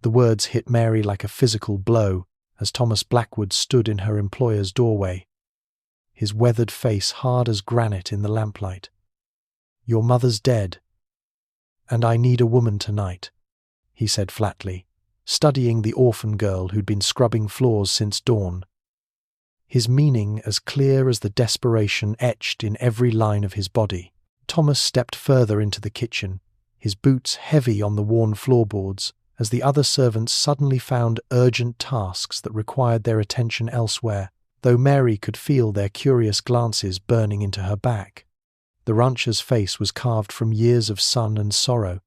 The words hit Mary like a physical blow as Thomas Blackwood stood in her employer's doorway, his weathered face hard as granite in the lamplight. "Your mother's dead, and I need a woman tonight," he said flatly, studying the orphan girl who'd been scrubbing floors since dawn, his meaning as clear as the desperation etched in every line of his body. Thomas stepped further into the kitchen, his boots heavy on the worn floorboards, as the other servants suddenly found urgent tasks that required their attention elsewhere, though Mary could feel their curious glances burning into her back. The rancher's face was carved from years of sun and sorrow,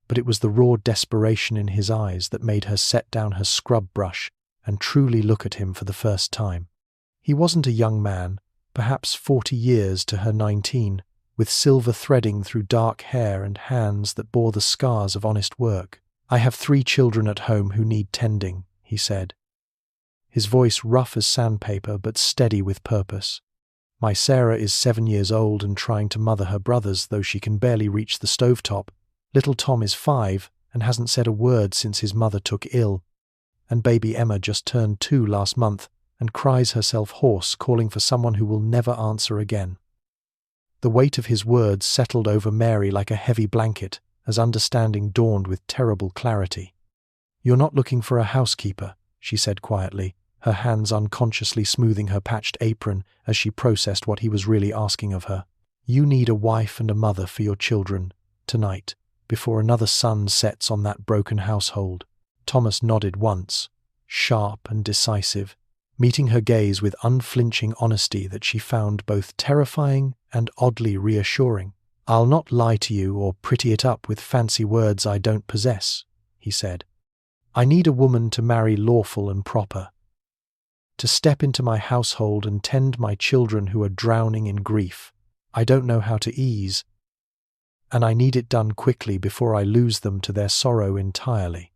but it was the raw desperation in his eyes that made her set down her scrub brush and truly look at him for the first time. He wasn't a young man, perhaps 40 years to her 19, with silver threading through dark hair and hands that bore the scars of honest work. "I have 3 children at home who need tending," he said, his voice rough as sandpaper but steady with purpose. "My Sarah is 7 years old and trying to mother her brothers, though she can barely reach the stovetop. Little Tom is 5 and hasn't said a word since his mother took ill, and baby Emma just turned 2 last month and cries herself hoarse, calling for someone who will never answer again." The weight of his words settled over Mary like a heavy blanket as understanding dawned with terrible clarity. "You're not looking for a housekeeper," she said quietly, her hands unconsciously smoothing her patched apron as she processed what he was really asking of her. "You need a wife and a mother for your children, tonight, before another sun sets on that broken household." Thomas nodded once, sharp and decisive, meeting her gaze with unflinching honesty that she found both terrifying and oddly reassuring. "I'll not lie to you or pretty it up with fancy words I don't possess," he said. "I need a woman to marry lawful and proper, to step into my household and tend my children who are drowning in grief I don't know how to ease, and I need it done quickly before I lose them to their sorrow entirely."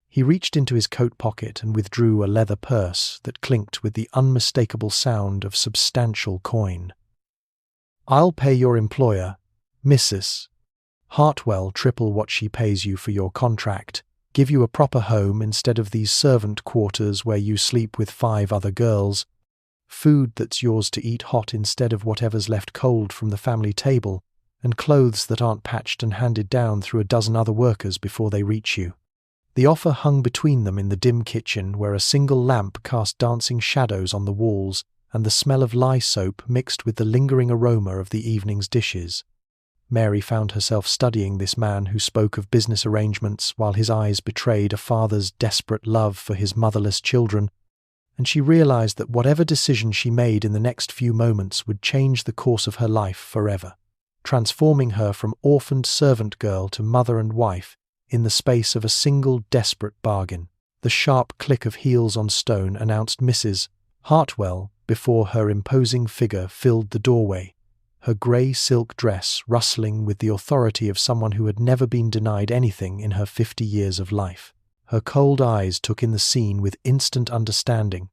He reached into his coat pocket and withdrew a leather purse that clinked with the unmistakable sound of substantial coin. "I'll pay your employer, Mrs. Hartwell, triple what she pays you for your contract, give you a proper home instead of these servant quarters where you sleep with 5 other girls, food that's yours to eat hot instead of whatever's left cold from the family table, and clothes that aren't patched and handed down through a dozen other workers before they reach you." The offer hung between them in the dim kitchen where a single lamp cast dancing shadows on the walls and the smell of lye soap mixed with the lingering aroma of the evening's dishes. Mary found herself studying this man who spoke of business arrangements while his eyes betrayed a father's desperate love for his motherless children, and she realized that whatever decision she made in the next few moments would change the course of her life forever, transforming her from orphaned servant girl to mother and wife in the space of a single desperate bargain. The sharp click of heels on stone announced Mrs. Hartwell before her imposing figure filled the doorway, her grey silk dress rustling with the authority of someone who had never been denied anything in her 50 years of life. Her cold eyes took in the scene with instant understanding,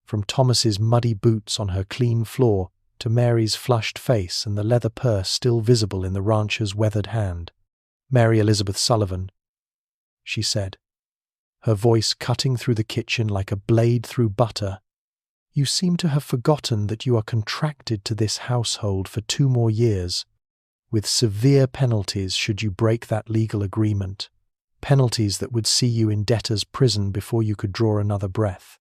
from Thomas's muddy boots on her clean floor to Mary's flushed face and the leather purse still visible in the rancher's weathered hand. "Mary Elizabeth Sullivan," she said, her voice cutting through the kitchen like a blade through butter. "You seem to have forgotten that you are contracted to this household for 2 more years, with severe penalties should you break that legal agreement, penalties that would see you in debtor's prison before you could draw another breath."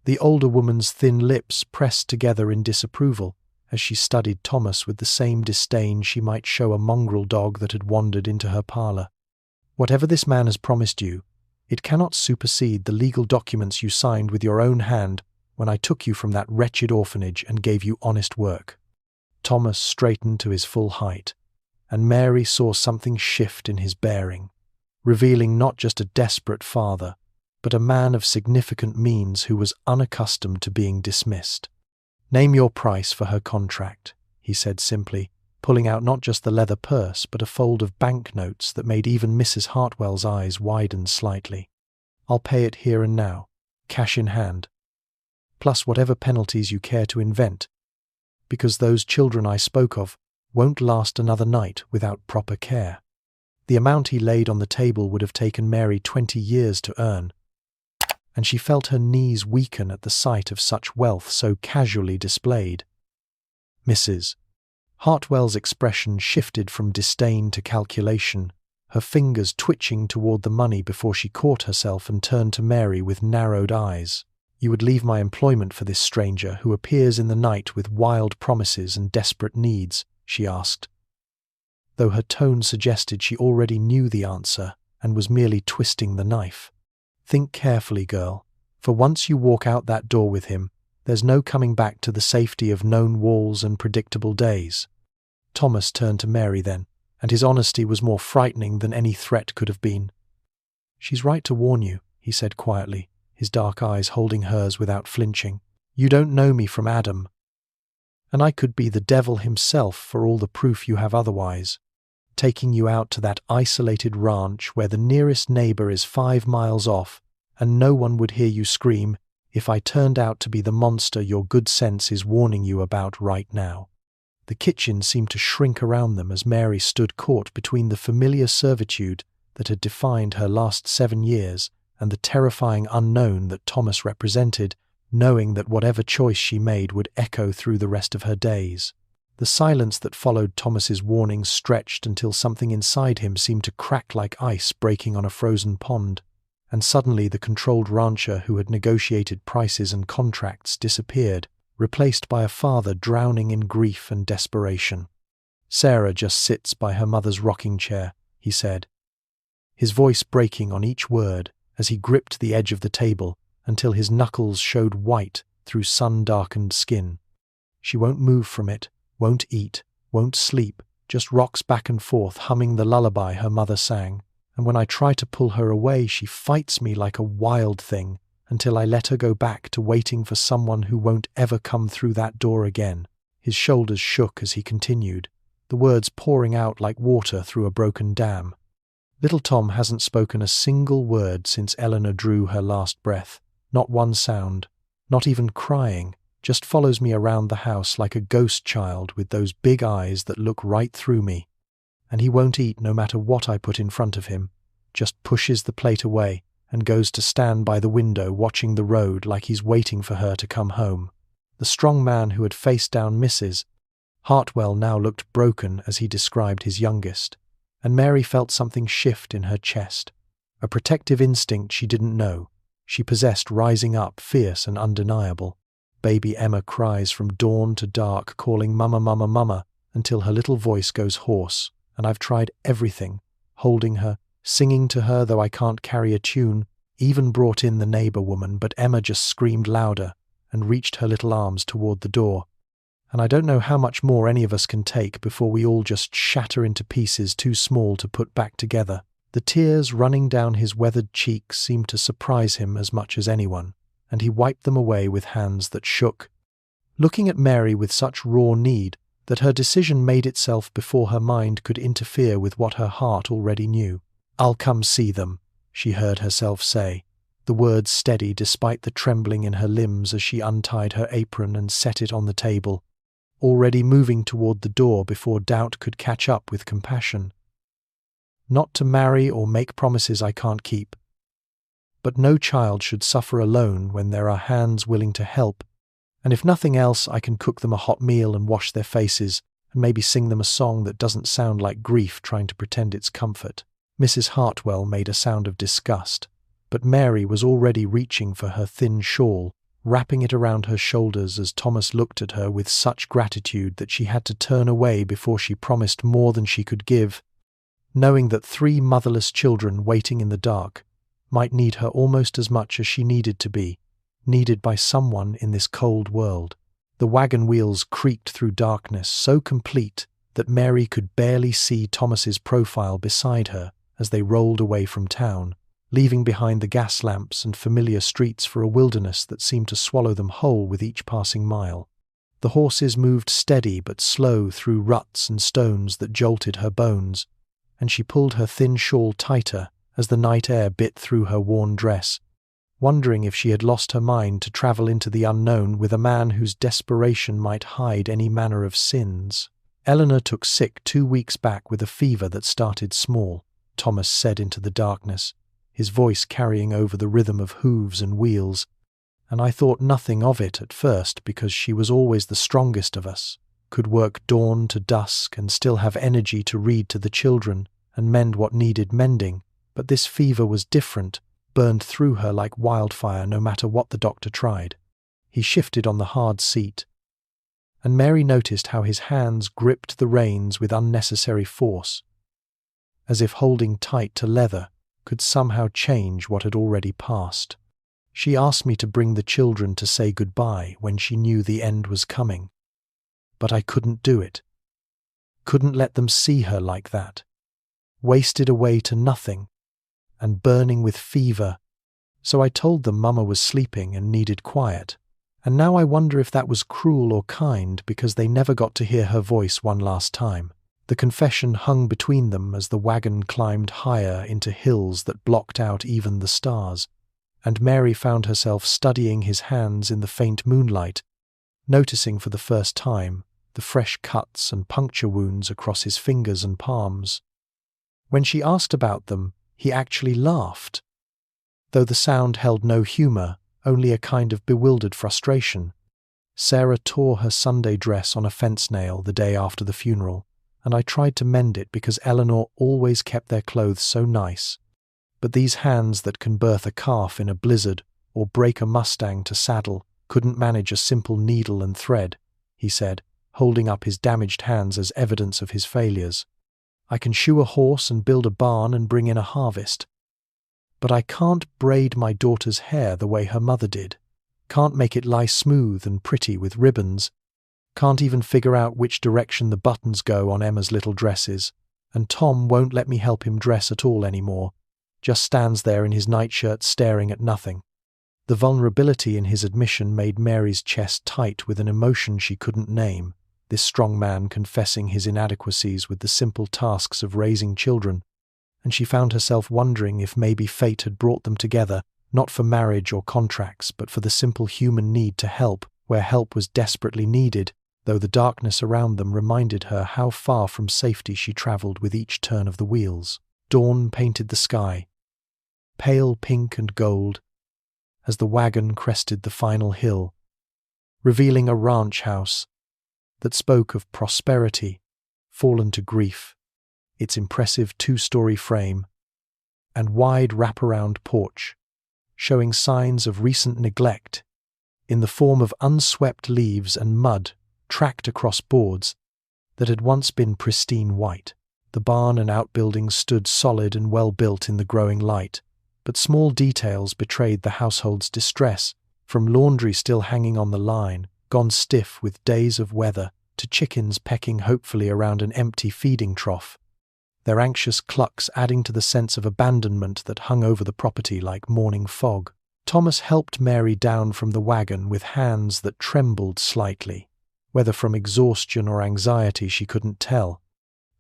The older woman's thin lips pressed together in disapproval as she studied Thomas with the same disdain she might show a mongrel dog that had wandered into her parlour. "Whatever this man has promised you, it cannot supersede the legal documents you signed with your own hand when I took you from that wretched orphanage and gave you honest work." Thomas straightened to his full height, and Mary saw something shift in his bearing, revealing not just a desperate father, but a man of significant means who was unaccustomed to being dismissed. "Name your price for her contract," he said simply, pulling out not just the leather purse but a fold of banknotes that made even Mrs. Hartwell's eyes widen slightly. "I'll pay it here and now, cash in hand, plus whatever penalties you care to invent, because those children I spoke of won't last another night without proper care." The amount he laid on the table would have taken Mary 20 years to earn, and she felt her knees weaken at the sight of such wealth so casually displayed. Mrs. Hartwell's expression shifted from disdain to calculation, her fingers twitching toward the money before she caught herself and turned to Mary with narrowed eyes. "You would leave my employment for this stranger who appears in the night with wild promises and desperate needs?" she asked, though her tone suggested she already knew the answer and was merely twisting the knife. "Think carefully, girl, for once you walk out that door with him, there's no coming back to the safety of known walls and predictable days." Thomas turned to Mary then, and his honesty was more frightening than any threat could have been. "She's right to warn you," he said quietly, his dark eyes holding hers without flinching. "You don't know me from Adam, and I could be the devil himself for all the proof you have otherwise. Taking you out to that isolated ranch where the nearest neighbor is 5 miles off, and no one would hear you scream if I turned out to be the monster your good sense is warning you about right now." The kitchen seemed to shrink around them as Mary stood caught between the familiar servitude that had defined her last 7 years and the terrifying unknown that Thomas represented, knowing that whatever choice she made would echo through the rest of her days. The silence that followed Thomas's warning stretched until something inside him seemed to crack like ice breaking on a frozen pond, and suddenly the controlled rancher who had negotiated prices and contracts disappeared, replaced by a father drowning in grief and desperation. "Sarah just sits by her mother's rocking chair," he said, his voice breaking on each word as he gripped the edge of the table until his knuckles showed white through sun-darkened skin. "She won't move from it, won't eat, won't sleep, just rocks back and forth humming the lullaby her mother sang, and when I try to pull her away she fights me like a wild thing until I let her go back to waiting for someone who won't ever come through that door again." His shoulders shook as he continued, the words pouring out like water through a broken dam. "Little Tom hasn't spoken a single word since Eleanor drew her last breath, not one sound, not even crying, just follows me around the house like a ghost child with those big eyes that look right through me. And he won't eat no matter what I put in front of him, just pushes the plate away and goes to stand by the window watching the road like he's waiting for her to come home." The strong man who had faced down Mrs. Hartwell now looked broken as he described his youngest, and Mary felt something shift in her chest, a protective instinct she didn't know she possessed rising up fierce and undeniable. Baby Emma cries from dawn to dark, calling "Mama, Mama, Mama," until her little voice goes hoarse, and I've tried everything, holding her, singing to her though I can't carry a tune, even brought in the neighbor woman, but Emma just screamed louder and reached her little arms toward the door. And I don't know how much more any of us can take before we all just shatter into pieces too small to put back together. The tears running down his weathered cheeks seemed to surprise him as much as anyone, and he wiped them away with hands that shook, looking at Mary with such raw need that her decision made itself before her mind could interfere with what her heart already knew. "I'll come see them," she heard herself say, the words steady despite the trembling in her limbs as she untied her apron and set it on the table, already moving toward the door before doubt could catch up with compassion. "Not to marry or make promises I can't keep. But no child should suffer alone when there are hands willing to help, and if nothing else I can cook them a hot meal and wash their faces, and maybe sing them a song that doesn't sound like grief trying to pretend it's comfort." Mrs. Hartwell made a sound of disgust, but Mary was already reaching for her thin shawl, wrapping it around her shoulders as Thomas looked at her with such gratitude that she had to turn away before she promised more than she could give, knowing that 3 motherless children waiting in the dark might need her almost as much as she needed to be, needed by someone in this cold world. The wagon wheels creaked through darkness so complete that Mary could barely see Thomas's profile beside her as they rolled away from town, leaving behind the gas lamps and familiar streets for a wilderness that seemed to swallow them whole with each passing mile. The horses moved steady but slow through ruts and stones that jolted her bones, and she pulled her thin shawl tighter as the night air bit through her worn dress, wondering if she had lost her mind to travel into the unknown with a man whose desperation might hide any manner of sins. Eleanor took sick 2 weeks back with a fever that started small, Thomas said into the darkness, his voice carrying over the rhythm of hooves and wheels, and I thought nothing of it at first because she was always the strongest of us, could work dawn to dusk and still have energy to read to the children and mend what needed mending, but this fever was different, burned through her like wildfire no matter what the doctor tried. He shifted on the hard seat, and Mary noticed how his hands gripped the reins with unnecessary force, as if holding tight to leather could somehow change what had already passed. She asked me to bring the children to say goodbye when she knew the end was coming. But I couldn't do it. Couldn't let them see her like that, wasted away to nothing, and burning with fever, so I told them Mama was sleeping and needed quiet. And now I wonder if that was cruel or kind because they never got to hear her voice one last time. The confession hung between them as the wagon climbed higher into hills that blocked out even the stars, and Mary found herself studying his hands in the faint moonlight, noticing for the first time the fresh cuts and puncture wounds across his fingers and palms. When she asked about them, he actually laughed, though the sound held no humour, only a kind of bewildered frustration. Sarah tore her Sunday dress on a fence nail the day after the funeral, and I tried to mend it because Eleanor always kept their clothes so nice. But these hands that can birth a calf in a blizzard or break a Mustang to saddle couldn't manage a simple needle and thread, he said, holding up his damaged hands as evidence of his failures. I can shoe a horse and build a barn and bring in a harvest, but I can't braid my daughter's hair the way her mother did, can't make it lie smooth and pretty with ribbons, can't even figure out which direction the buttons go on Emma's little dresses, and Tom won't let me help him dress at all anymore, just stands there in his nightshirt staring at nothing. The vulnerability in his admission made Mary's chest tight with an emotion she couldn't name, this strong man confessing his inadequacies with the simple tasks of raising children, and she found herself wondering if maybe fate had brought them together, not for marriage or contracts, but for the simple human need to help, where help was desperately needed, though the darkness around them reminded her how far from safety she travelled with each turn of the wheels. Dawn painted the sky, pale pink and gold, as the wagon crested the final hill, revealing a ranch house that spoke of prosperity fallen to grief, its impressive two-story frame and wide wraparound porch, showing signs of recent neglect in the form of unswept leaves and mud tracked across boards that had once been pristine white. The barn and outbuildings stood solid and well-built in the growing light, but small details betrayed the household's distress, from laundry still hanging on the line, gone stiff with days of weather, to chickens pecking hopefully around an empty feeding trough, their anxious clucks adding to the sense of abandonment that hung over the property like morning fog. Thomas helped Mary down from the wagon with hands that trembled slightly, whether from exhaustion or anxiety she couldn't tell,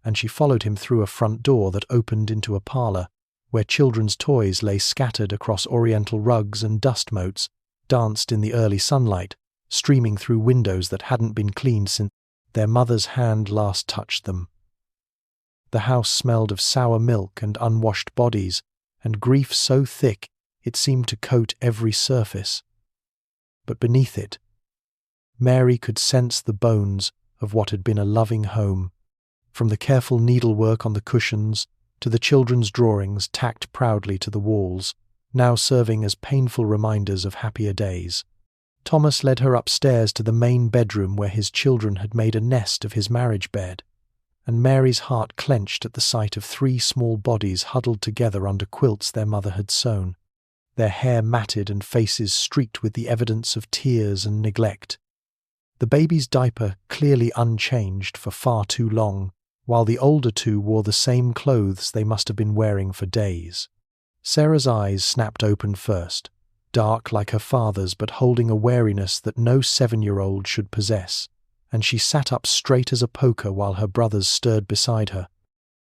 and she followed him through a front door that opened into a parlour, where children's toys lay scattered across oriental rugs and dust motes, danced in the early sunlight, streaming through windows that hadn't been cleaned since their mother's hand last touched them. The house smelled of sour milk and unwashed bodies, and grief so thick it seemed to coat every surface. But beneath it, Mary could sense the bones of what had been a loving home, from the careful needlework on the cushions to the children's drawings tacked proudly to the walls, now serving as painful reminders of happier days. Thomas led her upstairs to the main bedroom where his children had made a nest of his marriage bed, and Mary's heart clenched at the sight of 3 small bodies huddled together under quilts their mother had sewn, their hair matted and faces streaked with the evidence of tears and neglect. The baby's diaper clearly unchanged for far too long, while the older 2 wore the same clothes they must have been wearing for days. Sarah's eyes snapped open first, dark like her father's but holding a wariness that no 7-year-old should possess, and she sat up straight as a poker while her brothers stirred beside her,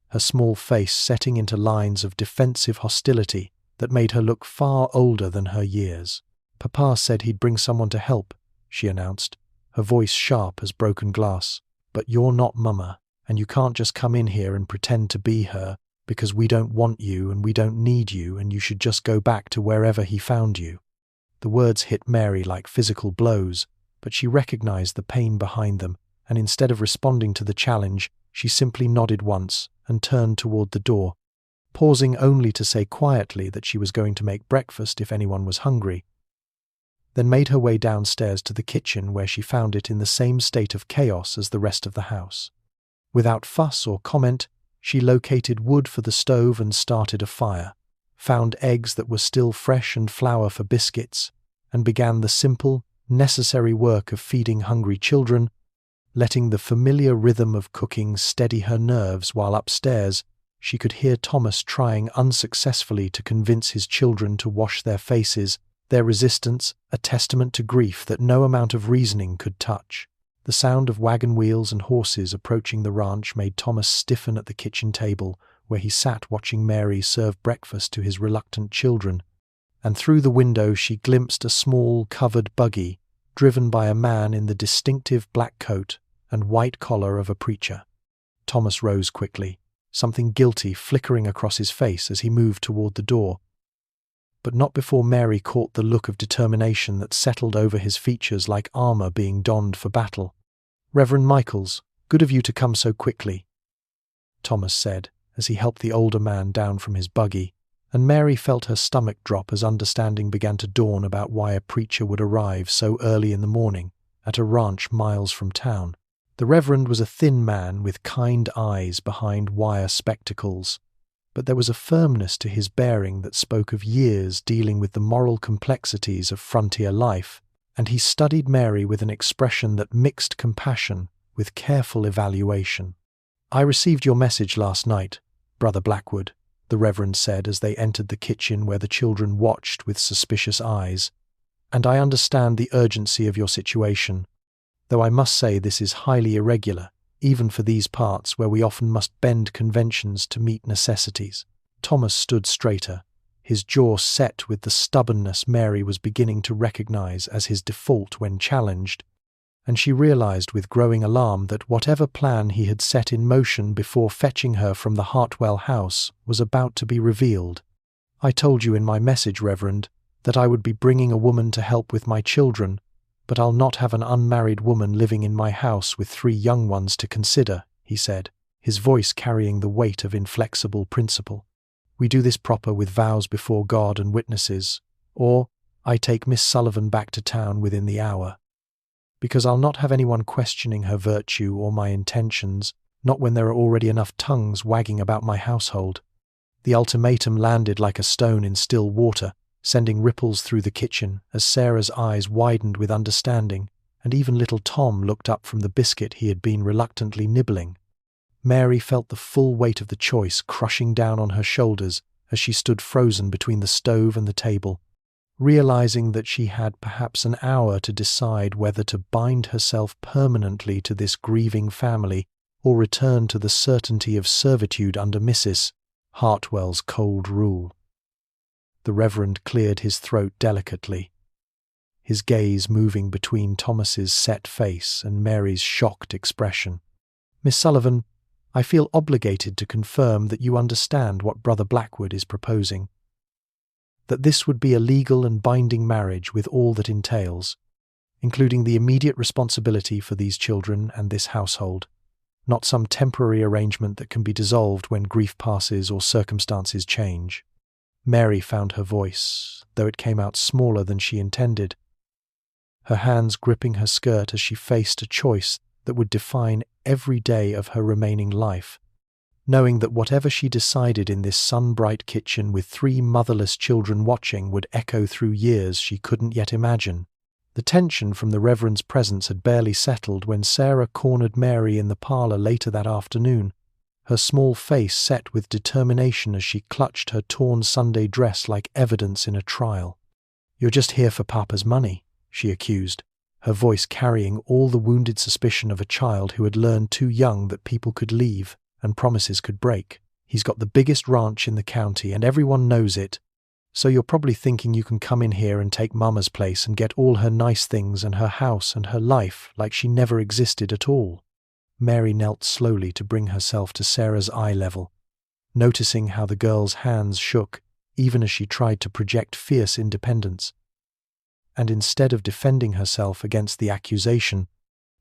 her small face setting into lines of defensive hostility that made her look far older than her years. "Papa said he'd bring someone to help," she announced, her voice sharp as broken glass. "But you're not Mama, and you can't just come in here and pretend to be her. because we don't want you and we don't need you, and you should just go back to wherever he found you." The words hit Mary like physical blows, but she recognized the pain behind them, and instead of responding to the challenge, she simply nodded once and turned toward the door, pausing only to say quietly that she was going to make breakfast if anyone was hungry, then made her way downstairs to the kitchen, where she found it in the same state of chaos as the rest of the house. Without fuss or comment, she located wood for the stove and started a fire, found eggs that were still fresh and flour for biscuits, and began the simple, necessary work of feeding hungry children, letting the familiar rhythm of cooking steady her nerves while upstairs she could hear Thomas trying unsuccessfully to convince his children to wash their faces, their resistance a testament to grief that no amount of reasoning could touch. The sound of wagon wheels and horses approaching the ranch made Thomas stiffen at the kitchen table, where he sat watching Mary serve breakfast to his reluctant children, and through the window she glimpsed a small, covered buggy, driven by a man in the distinctive black coat and white collar of a preacher. Thomas rose quickly, something guilty flickering across his face as he moved toward the door, but not before Mary caught the look of determination that settled over his features like armor being donned for battle. "Reverend Michaels, good of you to come so quickly," Thomas said as he helped the older man down from his buggy, and Mary felt her stomach drop as understanding began to dawn about why a preacher would arrive so early in the morning at a ranch miles from town. The Reverend was a thin man with kind eyes behind wire spectacles, but there was a firmness to his bearing that spoke of years dealing with the moral complexities of frontier life, and he studied Mary with an expression that mixed compassion with careful evaluation. "I received your message last night, Brother Blackwood," the Reverend said as they entered the kitchen where the children watched with suspicious eyes, "and I understand the urgency of your situation, though I must say this is highly irregular, even for these parts where we often must bend conventions to meet necessities." Thomas stood straighter, his jaw set with the stubbornness Mary was beginning to recognize as his default when challenged, and she realized with growing alarm that whatever plan he had set in motion before fetching her from the Hartwell house was about to be revealed. "I told you in my message, Reverend, that I would be bringing a woman to help with my children, but I'll not have an unmarried woman living in my house with 3 young ones to consider," he said, his voice carrying the weight of inflexible principle. "We do this proper with vows before God and witnesses, or I take Miss Sullivan back to town within the hour. Because I'll not have anyone questioning her virtue or my intentions, not when there are already enough tongues wagging about my household." The ultimatum landed like a stone in still water, sending ripples through the kitchen as Sarah's eyes widened with understanding, and even little Tom looked up from the biscuit he had been reluctantly nibbling. Mary felt the full weight of the choice crushing down on her shoulders as she stood frozen between the stove and the table, realizing that she had perhaps an hour to decide whether to bind herself permanently to this grieving family or return to the certainty of servitude under Mrs. Hartwell's cold rule. The Reverend cleared his throat delicately, his gaze moving between Thomas's set face and Mary's shocked expression. "Miss Sullivan, I feel obligated to confirm that you understand what Brother Blackwood is proposing. That this would be a legal and binding marriage with all that entails, including the immediate responsibility for these children and this household, not some temporary arrangement that can be dissolved when grief passes or circumstances change." Mary found her voice, though it came out smaller than she intended, her hands gripping her skirt as she faced a choice that would define every day of her remaining life, knowing that whatever she decided in this sun-bright kitchen with 3 motherless children watching would echo through years she couldn't yet imagine. The tension from the Reverend's presence had barely settled when Sarah cornered Mary in the parlor later that afternoon, her small face set with determination as she clutched her torn Sunday dress like evidence in a trial. "You're just here for Papa's money," she accused, her voice carrying all the wounded suspicion of a child who had learned too young that people could leave and promises could break. "He's got the biggest ranch in the county and everyone knows it, so you're probably thinking you can come in here and take Mama's place and get all her nice things and her house and her life like she never existed at all." Mary knelt slowly to bring herself to Sarah's eye level, noticing how the girl's hands shook even as she tried to project fierce independence. And instead of defending herself against the accusation,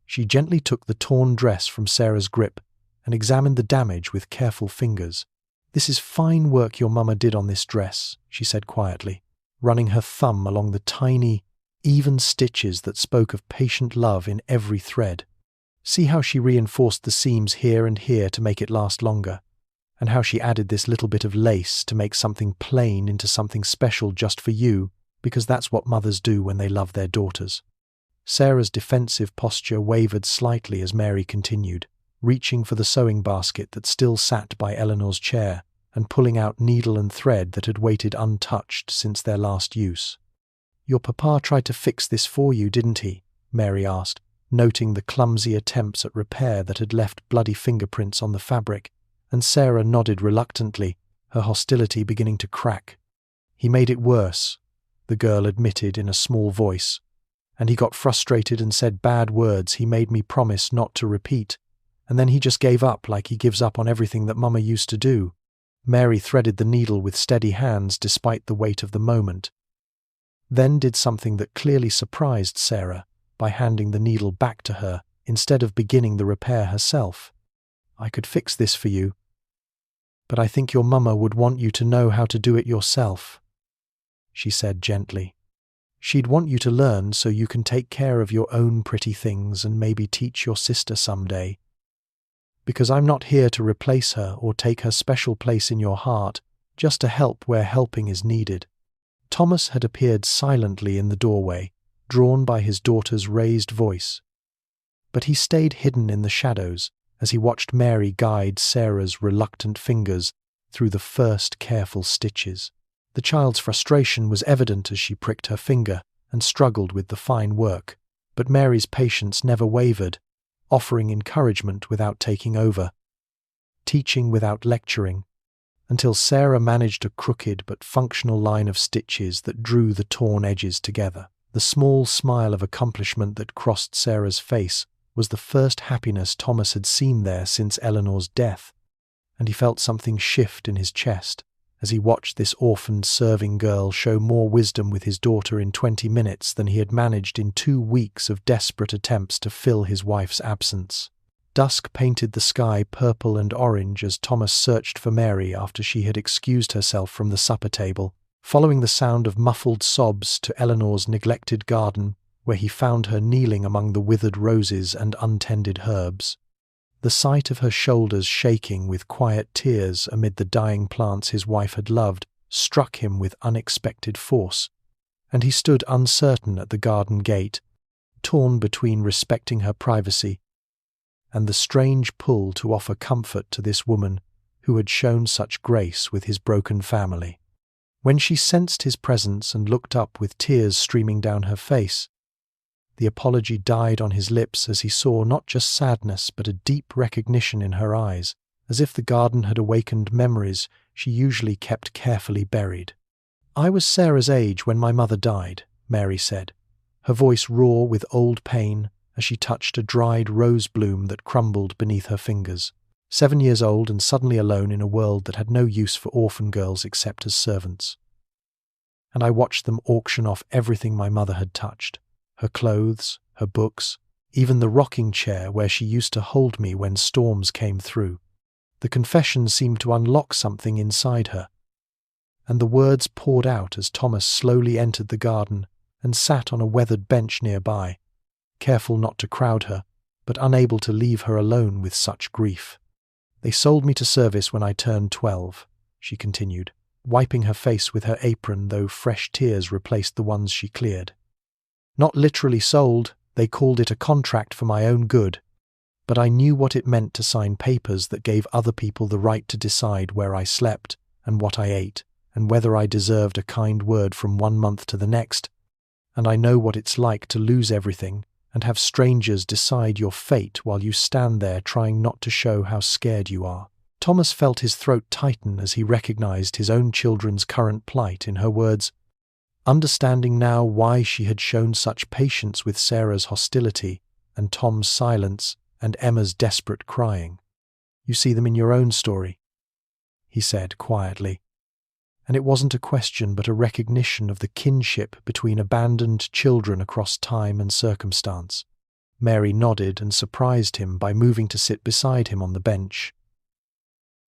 she gently took the torn dress from Sarah's grip and examined the damage with careful fingers. "This is fine work your mama did on this dress," she said quietly, running her thumb along the tiny, even stitches that spoke of patient love in every thread. "See how she reinforced the seams here and here to make it last longer, and how she added this little bit of lace to make something plain into something special just for you, because that's what mothers do when they love their daughters." Sarah's defensive posture wavered slightly as Mary continued, reaching for the sewing basket that still sat by Eleanor's chair and pulling out needle and thread that had waited untouched since their last use. "Your papa tried to fix this for you, didn't he?" Mary asked, noting the clumsy attempts at repair that had left bloody fingerprints on the fabric, and Sarah nodded reluctantly, her hostility beginning to crack. "He made it worse," the girl admitted in a small voice, "and he got frustrated and said bad words he made me promise not to repeat, and then he just gave up like he gives up on everything that Mama used to do." Mary threaded the needle with steady hands despite the weight of the moment, then did something that clearly surprised Sarah by handing the needle back to her instead of beginning the repair herself. "I could fix this for you, but I think your mama would want you to know how to do it yourself," she said gently. "She'd want you to learn so you can take care of your own pretty things and maybe teach your sister someday. Because I'm not here to replace her or take her special place in your heart, just to help where helping is needed." Thomas had appeared silently in the doorway, drawn by his daughter's raised voice. But he stayed hidden in the shadows as he watched Mary guide Sarah's reluctant fingers through the first careful stitches. The child's frustration was evident as she pricked her finger and struggled with the fine work, but Mary's patience never wavered, offering encouragement without taking over, teaching without lecturing, until Sarah managed a crooked but functional line of stitches that drew the torn edges together. The small smile of accomplishment that crossed Sarah's face was the first happiness Thomas had seen there since Eleanor's death, and he felt something shift in his chest as he watched this orphaned serving girl show more wisdom with his daughter in 20 minutes than he had managed in 2 weeks of desperate attempts to fill his wife's absence. Dusk painted the sky purple and orange as Thomas searched for Mary after she had excused herself from the supper table, following the sound of muffled sobs to Eleanor's neglected garden, where he found her kneeling among the withered roses and untended herbs. The sight of her shoulders shaking with quiet tears amid the dying plants his wife had loved struck him with unexpected force, and he stood uncertain at the garden gate, torn between respecting her privacy and the strange pull to offer comfort to this woman who had shown such grace with his broken family. When she sensed his presence and looked up with tears streaming down her face, the apology died on his lips as he saw not just sadness but a deep recognition in her eyes, as if the garden had awakened memories she usually kept carefully buried. "I was Sarah's age when my mother died," Mary said, her voice raw with old pain as she touched a dried rose bloom that crumbled beneath her fingers. 7 years old and suddenly alone in a world that had no use for orphan girls except as servants. And I watched them auction off everything my mother had touched. Her clothes, her books, even the rocking chair where she used to hold me when storms came through. The confession seemed to unlock something inside her, and the words poured out as Thomas slowly entered the garden and sat on a weathered bench nearby, careful not to crowd her, but unable to leave her alone with such grief. "They sold me to service when I turned 12, she continued, wiping her face with her apron though fresh tears replaced the ones she cleared. "Not literally sold, they called it a contract for my own good, but I knew what it meant to sign papers that gave other people the right to decide where I slept and what I ate and whether I deserved a kind word from 1 month to the next, and I know what it's like to lose everything and have strangers decide your fate while you stand there trying not to show how scared you are." Thomas felt his throat tighten as he recognized his own children's current plight in her words, understanding now why she had shown such patience with Sarah's hostility and Tom's silence and Emma's desperate crying. "You see them in your own story," he said quietly. And it wasn't a question but a recognition of the kinship between abandoned children across time and circumstance. Mary nodded and surprised him by moving to sit beside him on the bench.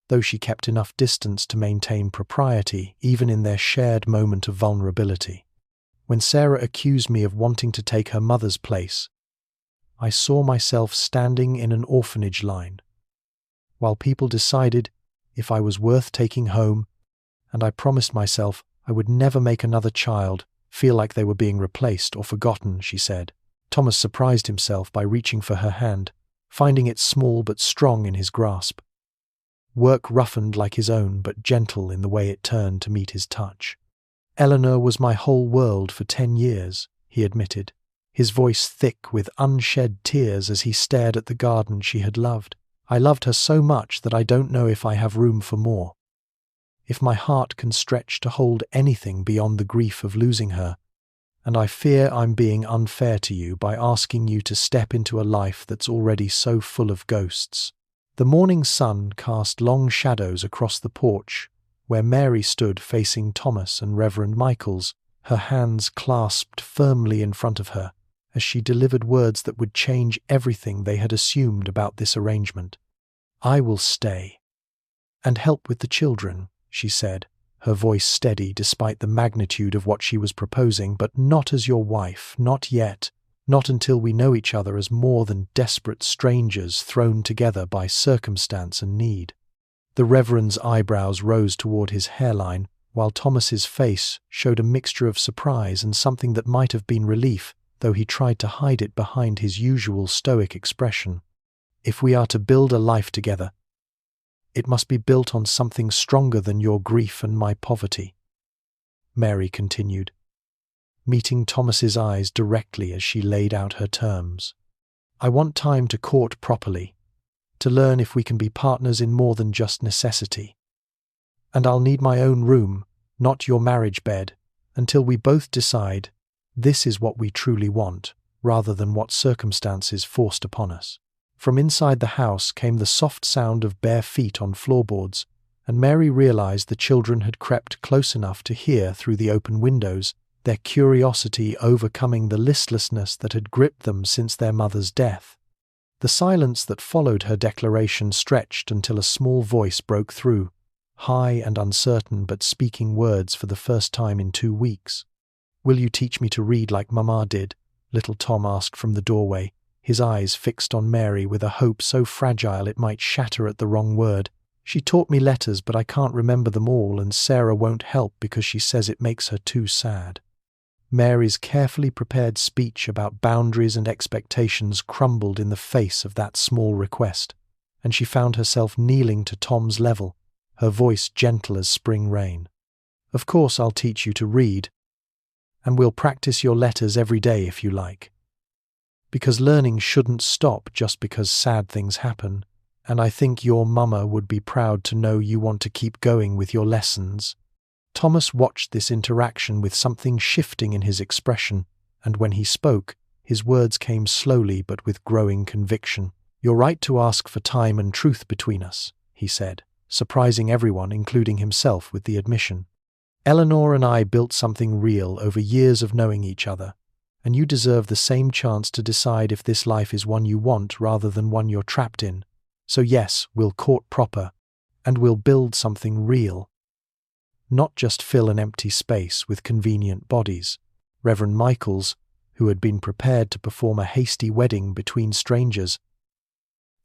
Though she kept enough distance to maintain propriety, even in their shared moment of vulnerability. When Sarah accused me of wanting to take her mother's place, I saw myself standing in an orphanage line, while people decided if I was worth taking home, and I promised myself I would never make another child feel like they were being replaced or forgotten, she said. Thomas surprised himself by reaching for her hand, finding it small but strong in his grasp. Work roughened like his own, but gentle in the way it turned to meet his touch. Eleanor was my whole world for 10 years, he admitted, his voice thick with unshed tears as he stared at the garden she had loved. I loved her so much that I don't know if I have room for more. If my heart can stretch to hold anything beyond the grief of losing her, and I fear I'm being unfair to you by asking you to step into a life that's already so full of ghosts. The morning sun cast long shadows across the porch, where Mary stood facing Thomas and Reverend Michaels, her hands clasped firmly in front of her, as she delivered words that would change everything they had assumed about this arrangement. I will stay and help with the children, she said, her voice steady despite the magnitude of what she was proposing, but not as your wife, not yet, not until we know each other as more than desperate strangers thrown together by circumstance and need. The Reverend's eyebrows rose toward his hairline, while Thomas's face showed a mixture of surprise and something that might have been relief, though he tried to hide it behind his usual stoic expression. If we are to build a life together, it must be built on something stronger than your grief and my poverty, Mary continued, meeting Thomas's eyes directly as she laid out her terms. I want time to court properly, to learn if we can be partners in more than just necessity. And I'll need my own room, not your marriage bed, until we both decide this is what we truly want, rather than what circumstances forced upon us. From inside the house came the soft sound of bare feet on floorboards, and Mary realized the children had crept close enough to hear through the open windows, their curiosity overcoming the listlessness that had gripped them since their mother's death. The silence that followed her declaration stretched until a small voice broke through, high and uncertain but speaking words for the first time in 2 weeks. Will you teach me to read like Mama did? Little Tom asked from the doorway, his eyes fixed on Mary with a hope so fragile it might shatter at the wrong word. She taught me letters, but I can't remember them all, and Sarah won't help because she says it makes her too sad. Mary's carefully prepared speech about boundaries and expectations crumbled in the face of that small request, and she found herself kneeling to Tom's level, her voice gentle as spring rain. Of course I'll teach you to read, and we'll practice your letters every day if you like. Because learning shouldn't stop just because sad things happen, and I think your mama would be proud to know you want to keep going with your lessons. Thomas watched this interaction with something shifting in his expression, and when he spoke, his words came slowly but with growing conviction. You're right to ask for time and truth between us, he said, surprising everyone, including himself, with the admission. Eleanor and I built something real over years of knowing each other, and you deserve the same chance to decide if this life is one you want rather than one you're trapped in. So yes, we'll court proper, and we'll build something real. Not just fill an empty space with convenient bodies. Reverend Michaels, who had been prepared to perform a hasty wedding between strangers,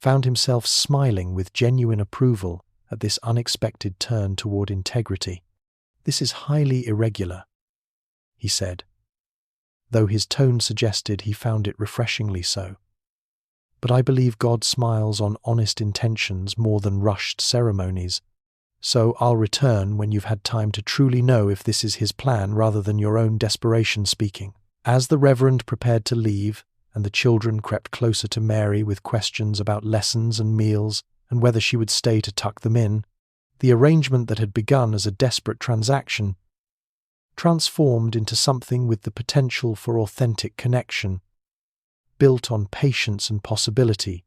found himself smiling with genuine approval at this unexpected turn toward integrity. This is highly irregular, he said, though his tone suggested he found it refreshingly so. But I believe God smiles on honest intentions more than rushed ceremonies, so I'll return when you've had time to truly know if this is his plan rather than your own desperation speaking. As the Reverend prepared to leave, and the children crept closer to Mary with questions about lessons and meals and whether she would stay to tuck them in, the arrangement that had begun as a desperate transaction transformed into something with the potential for authentic connection, built on patience and possibility,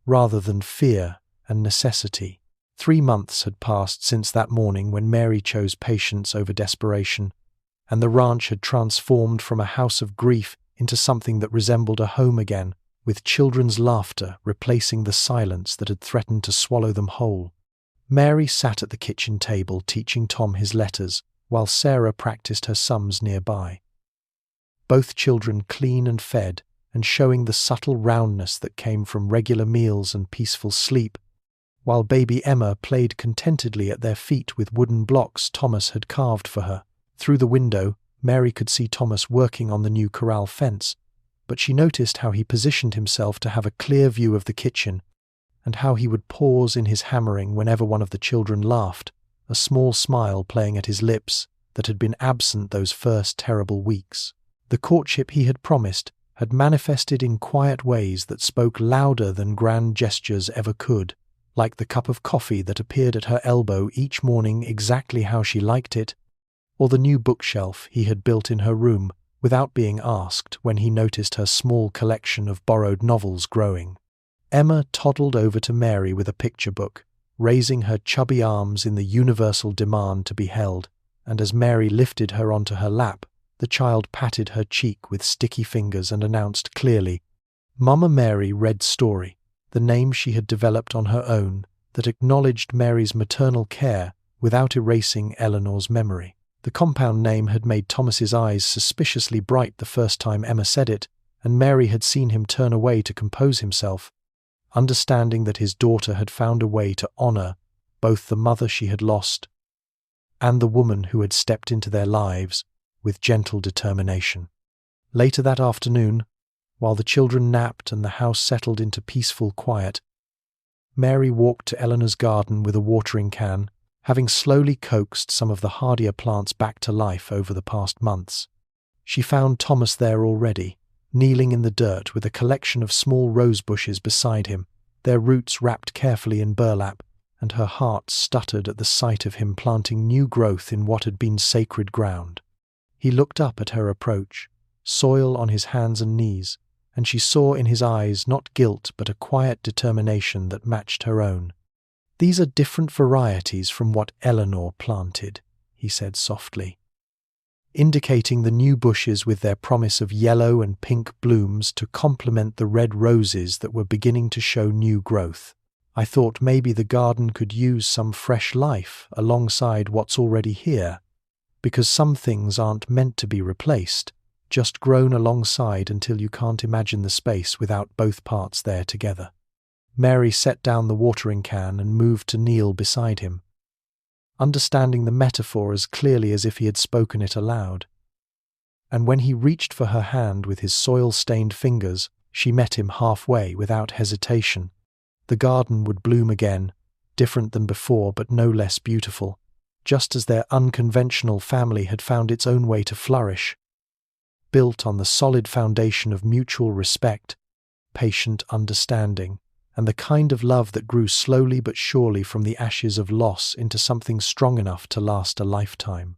rather than fear and necessity. 3 months had passed since that morning when Mary chose patience over desperation, and the ranch had transformed from a house of grief into something that resembled a home again, with children's laughter replacing the silence that had threatened to swallow them whole. Mary sat at the kitchen table teaching Tom his letters, while Sarah practiced her sums nearby. Both children clean and fed, and showing the subtle roundness that came from regular meals and peaceful sleep, while baby Emma played contentedly at their feet with wooden blocks Thomas had carved for her. Through the window, Mary could see Thomas working on the new corral fence, but she noticed how he positioned himself to have a clear view of the kitchen, and how he would pause in his hammering whenever one of the children laughed, a small smile playing at his lips that had been absent those first terrible weeks. The courtship he had promised had manifested in quiet ways that spoke louder than grand gestures ever could, like the cup of coffee that appeared at her elbow each morning exactly how she liked it, or the new bookshelf he had built in her room without being asked when he noticed her small collection of borrowed novels growing. Emma toddled over to Mary with a picture book, raising her chubby arms in the universal demand to be held, and as Mary lifted her onto her lap, the child patted her cheek with sticky fingers and announced clearly, "Mama Mary read story," the name she had developed on her own that acknowledged Mary's maternal care without erasing Eleanor's memory. The compound name had made Thomas's eyes suspiciously bright the first time Emma said it, and Mary had seen him turn away to compose himself, understanding that his daughter had found a way to honor both the mother she had lost and the woman who had stepped into their lives with gentle determination. Later that afternoon, while the children napped and the house settled into peaceful quiet, Mary walked to Eleanor's garden with a watering can, having slowly coaxed some of the hardier plants back to life over the past months. She found Thomas there already, kneeling in the dirt with a collection of small rose bushes beside him, their roots wrapped carefully in burlap, and her heart stuttered at the sight of him planting new growth in what had been sacred ground. He looked up at her approach, soil on his hands and knees, and she saw in his eyes not guilt but a quiet determination that matched her own. "These are different varieties from what Eleanor planted," he said softly, indicating the new bushes with their promise of yellow and pink blooms to complement the red roses that were beginning to show new growth. "I thought maybe the garden could use some fresh life alongside what's already here, because some things aren't meant to be replaced, just grown alongside until you can't imagine the space without both parts there together." Mary set down the watering can and moved to kneel beside him, understanding the metaphor as clearly as if he had spoken it aloud. And when he reached for her hand with his soil-stained fingers, she met him halfway without hesitation. The garden would bloom again, different than before but no less beautiful, just as their unconventional family had found its own way to flourish, built on the solid foundation of mutual respect, patient understanding, and the kind of love that grew slowly but surely from the ashes of loss into something strong enough to last a lifetime.